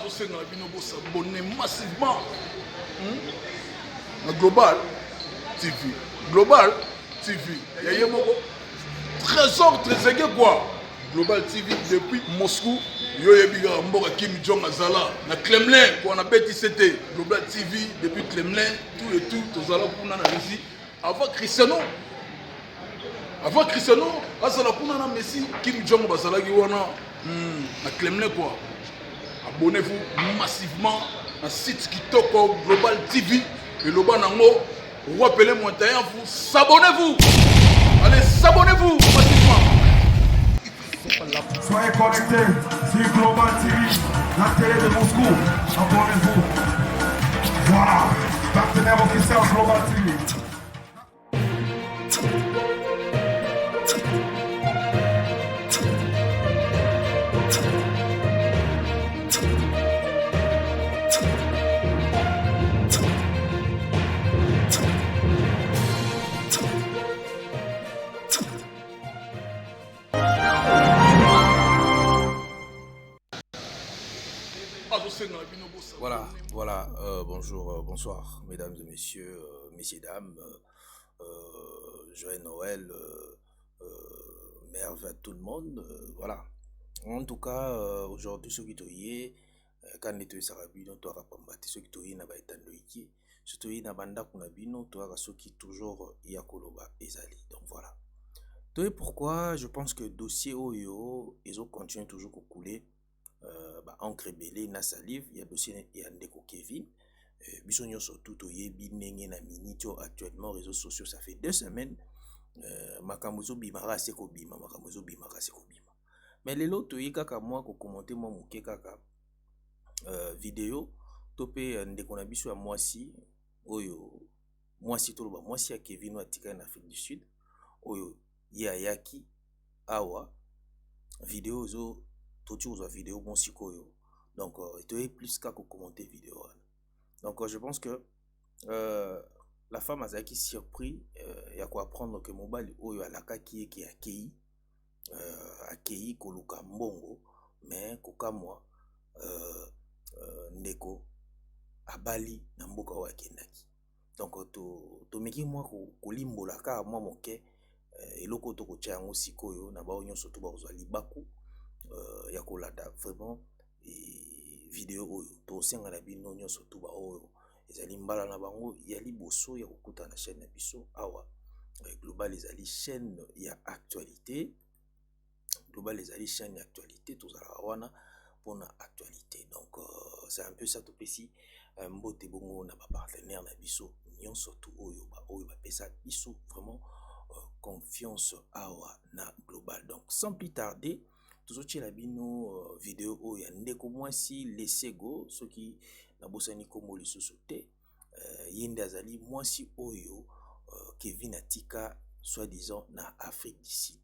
azosenga bino s'abonner massivement na Global TV. Global TV. Yaya moko trésor trésor quoi. Global TV depuis Moscou. Yo yebiga mboka Kim Jong Azala na Kremlin pour na beti c'était Global TV depuis Kremlin tout et tout tozala kuna na Russie avant Cristiano azala kuna na Messi Kim Jong bazala ki wana na Kremlin quoi. Abonnez-vous massivement à site Kitoko Global TV et le banango rappelez moi vous s'abonnez-vous. Allez s'abonnez-vous massivement. Soyez connectés sur Global TV, la télé de Moscou. Abonnez-vous. Voilà, partenaire officiel Global TV. Voilà, bonjour, bonsoir, mesdames et messieurs, messieurs, dames, joyeux Noël, merveille à tout le monde, voilà. En tout cas, aujourd'hui, ceux qui toyé, quand les toyé sarabino, toi rapambati, ceux qui toyé n'a pas été endoïki, ceux qui toyé n'a banda kunabino, toi ceux qui toujours yakoloba ezali, donc voilà. Toyé pourquoi, je pense que dossier Oyo, ils ont continué toujours à couler. Encre belé na salive il y a dossier ya ndeko Kevin bisonyo surtout to yebi ndenge na minito actuellement réseaux sociaux ça fait 2 semaines makamuzo bimara se ko bima mais lelo to yi kaka moi ko commenter moi muke kaka vidéo topé ndeko na biso ya mwasi oyo mwasi to ba mwasi ya Kevin atika na Afrique du Sud oyo ya yaki awa vidéo zo tu as vidéo bon sikoyo donc tu es plus qu'à commenter vidéo donc je pense que la femme a été surpris il y a quoi apprendre que mobile oyo alaka qui akei koluka mbongo mais koka moi ndeko abali na mboka wa kendaki donc to meki moi ko limbola ka moi moke eloko to ko tchango sikoyo na ba onyo surtout ba ozwa libaku ya kolanda vraiment vidéo oyo to senga na bino nyonso to ba oyo ezali mbala na bango ya liboso ya kokuta na chaîne na biso awa Global ezali chaîne ya actualité Global ezali chaîne ya actualité tozala wana pona actualité donc c'est un peu ça to pesi mbote bongo na ba partenaire na biso nyonso to oyo ba pesa biso vraiment confiance awa na Global donc sans plus tarder tozochi la bino vidéo oyo ndeko mwasi lesego soki na bosani kombo lisusu te yende azali mwasi oyo Kevin atika soi-disant na Afrique du Sud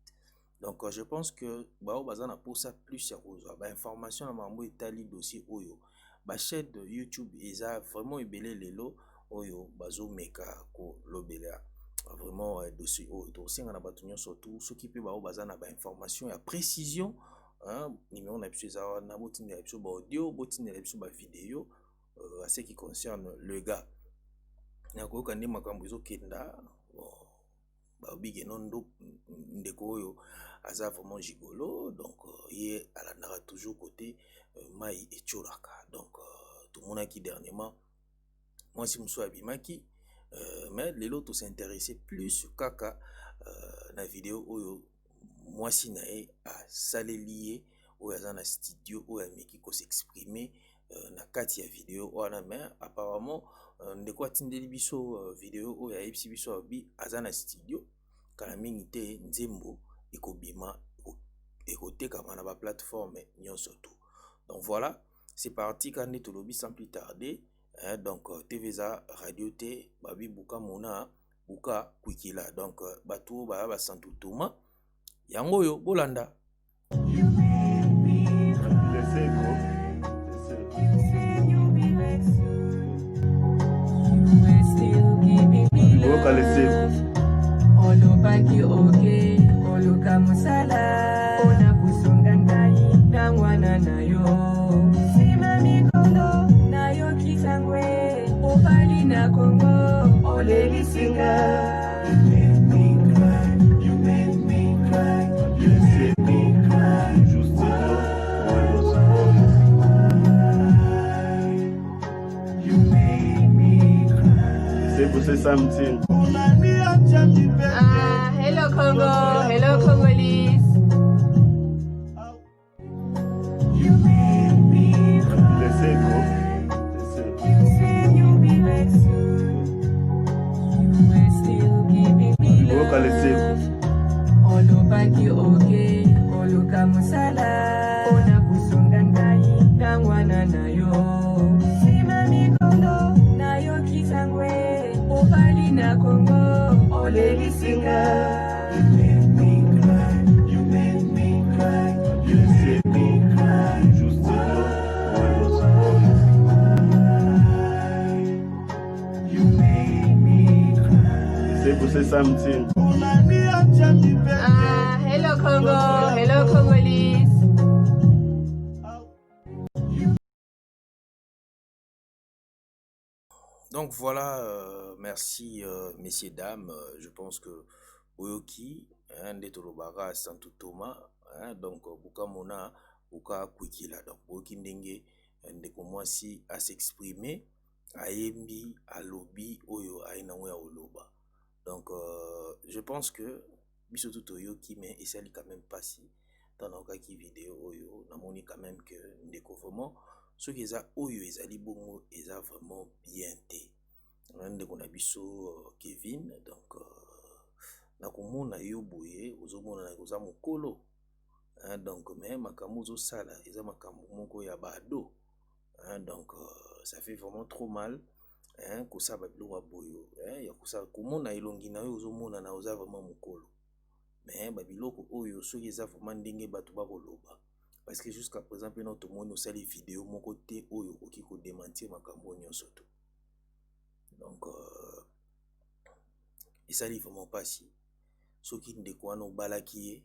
donc je pense que bao bazana pour ça plus ya kozwa ba information na mambo etali dossier oyo ba chaîne de YouTube eza vraiment ebele lelo oyo bazo meka ko lobela vraiment dossier oyo to senga na bato nyonso surtout soki pe bao bazana ba information ya précision numéro na biso za na botine na biso ba audio botine na biso ba vidéo à ce qui concerne le gars na ko kande makambo ezo kenda ba bige nondo ndeko oyo aza vraiment gigolo donc ye alandaka toujours côté mai echolaka donc tout le monde qui dernièrement moi si muso abimaki mais lelo to s'intéresser plus kaka na vidéo oyo moi si nae a salelié ou aza na studio ou ameki ko s'exprimer na kati ya vidéo wana mais apparemment ndeko atindeli biso vidéo ou ya epsi biso abi aza na studio kala mingi te nzembo ekobima ekoteka na ba plateforme nyonso to donc voilà c'est parti quand on lobby sans plus tarder donc TVza radio T babi buka mona buka kwikila donc bato ba santu toma yango yo bolanda olobaki oke oluka musala ona kusonga ngai na mwana na yo simamiko say something. Hello Congo, hello Congolese. Laissez go. Go laissez go. Olubaki oge, oluka musala. Ona kusunga ngai, nangwana nayo. Sima mikono, nayo kisangwe. Obali na Congo, olelisinga. Laissez go. Juste say something. Hello Congo, hello Congolese. Donc voilà, merci messieurs, dames. Je pense que Oyoki, nde tolobaka Santo Thomas, donc Bukamona, Buka Kwikila. Donc Oyoki ndenge ndeko mwasi à s'exprimer, ayembi, alobi, oyo aina ya oloba. Donc je pense que biso tout Oyoki, mais essayez quand même pas si dans notre vidéo oyo, namoni quand même que ndeko vraiment ce qui est oyo ezali bongo eza vraiment bien té. Ndeko na biso Kevin, donc na komona yo boye ozomona na koza mokolo, donc mais makambo zo sala eza makambo moko ya bado, donc ça fait vraiment trop mal, kosa ba biloko boyo, ya kosa komona elongi na yo ozomona na oza vraiment mokolo, mais ba biloko oyo soki eza vraiment ndenge bato ba koloba. Parce que jusqu'à présent, notre monde nous les vidéos mon côté oyo qui ko démentir makambo nyonso tout. Donc et ça livre vraiment pas si ceux qui ne quoi no balaki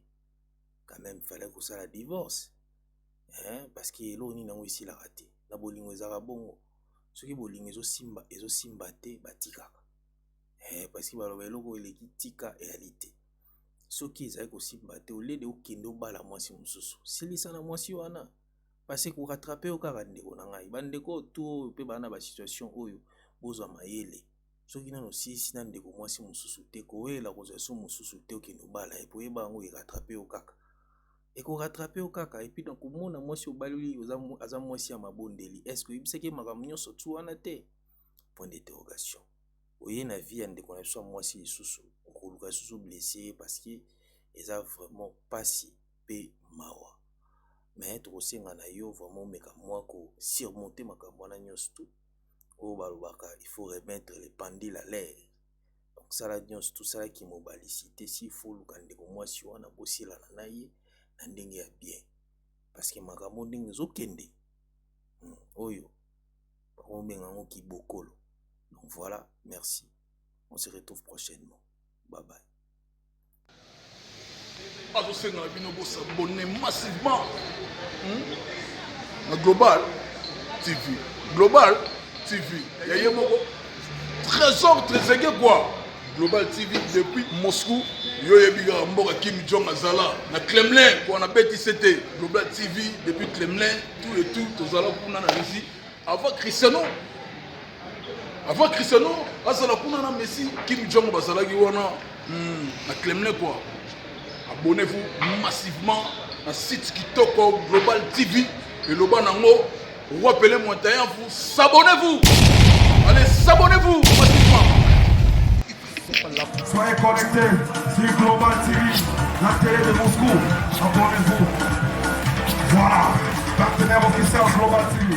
quand même fallait que ça la divorce, parce que là on y na ici la raté na bolingo ezara bongo ceux qui bolingo ezo simba te batika, parce que baloba eloko eleki tika réalité. Soki ezali kosimba te olede okende obala mwasi mosusu silisa na mwasi wana parce que rattraper okaka ndeko na ngai bandeko to pe bana ba situation oyo bozwa mayele soki nano sisi na ndeko mwasi mosusu te koyela kozwa so mosusu te okende obala epo yeba yango rattraper okaka eko rattraper okaka epi donc komona mwasi obali aza mwasi ya mabondeli est-ce que ibiseke makambo nyonso tu wana te point d'interrogation. Oye na vie ndeko na so mwasi lisusu okoluka susu blessé parce que eza vraiment pasi pe mawa, mais tokosenga na yo vraiment meka mwa ko surmonter makambo na nyonso tout o balobaka il faut remettre les pendules à l'air. Donc ça la nyonso tout ça qui mobilisité si faut luka ndeko mwasi wana bosila na ye na ndenge ya bien parce que makambo ndenge zokende oyo on benga ngo kibokolo. Donc voilà, merci. On se retrouve prochainement. Bye bye. Azosenga bino bo s'abonner massivement na Global TV. Global TV. Yaye moko trésor trésor quoi. Global TV depuis Moscou. Yo yebiga mboka Kim Jong azala na Kremlin pour na beti c'était Global TV depuis Kremlin tout et tout tozala kuna na Russie avant Cristiano. Avant Cristiano, azala kuna na Messi, Kim Jong bazalaki wana na Kremlin quoi. Abonnez-vous massivement à site Kitoko Global TV et le banango, rappelez-moi d'ailleurs vous s'abonnez-vous. Allez, s'abonnez-vous massivement. Soyez connectés sur Global TV, la télé de Moscou. Abonnez-vous. Voilà, partenaire officiel Global TV.